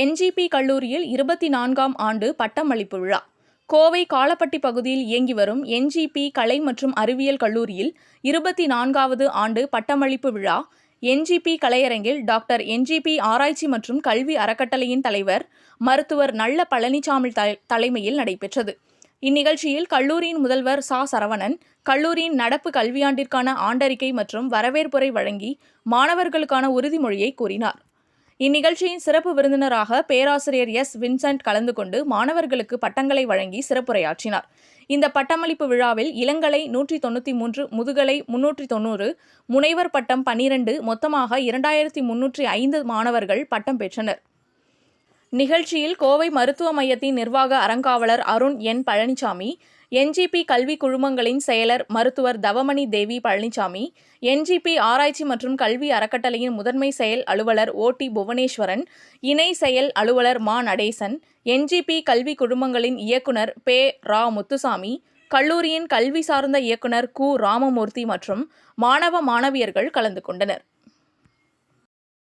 NGP கல்லூரியில் 24ஆம் ஆண்டு பட்டமளிப்பு விழா. கோவை காலப்பட்டி பகுதியில் இயங்கி வரும் என்ஜிபி கலை மற்றும் அறிவியல் கல்லூரியில் 24வது ஆண்டு பட்டமளிப்பு விழா என்ஜிபி கலையரங்கில் டாக்டர் என்ஜிபி ஆராய்ச்சி மற்றும் கல்வி அறக்கட்டளையின் தலைவர் மருத்துவர் நல்ல பழனிசாமி தலைமையில் நடைபெற்றது. இந்நிகழ்ச்சியில் கல்லூரியின் முதல்வர் சரவணன் கல்லூரியின் நடப்பு கல்வியாண்டிற்கான ஆண்டறிக்கை மற்றும் வரவேற்புரை வழங்கி மாணவர்களுக்கான உறுதிமொழியை கூறினார். இந்நிகழ்ச்சியின் சிறப்பு விருந்தினராக பேராசிரியர் வின்சென்ட் கலந்து கொண்டு மாணவர்களுக்கு பட்டங்களை வழங்கி சிறப்புரையாற்றினார். இந்த பட்டமளிப்பு விழாவில் இளங்கலை 193, முதுகலை 390, முனைவர் பட்டம் 12, மொத்தமாக 2305 மாணவர்கள் பட்டம் பெற்றனர். நிகழ்ச்சியில் கோவை மருத்துவ மையத்தின் நிர்வாக அறங்காவலர் அருண் பழனிசாமி, என்ஜிபி கல்வி குழுமங்களின் செயலர் மருத்துவர் தவமணி தேவி பழனிசாமி, என்ஜிபி ஆராய்ச்சி மற்றும் கல்வி அறக்கட்டளையின் முதன்மை செயல் அலுவலர் ஓ.டி. புவனேஸ்வரன், இணை செயல் அலுவலர் நடேசன், என்ஜிபி கல்வி குழுமங்களின் இயக்குனர் ரா. முத்துசாமி, கல்லூரியின் கல்வி சார்ந்த இயக்குனர் ராமமூர்த்தி மற்றும் மாணவ மாணவியர்கள் கலந்து கொண்டனர்.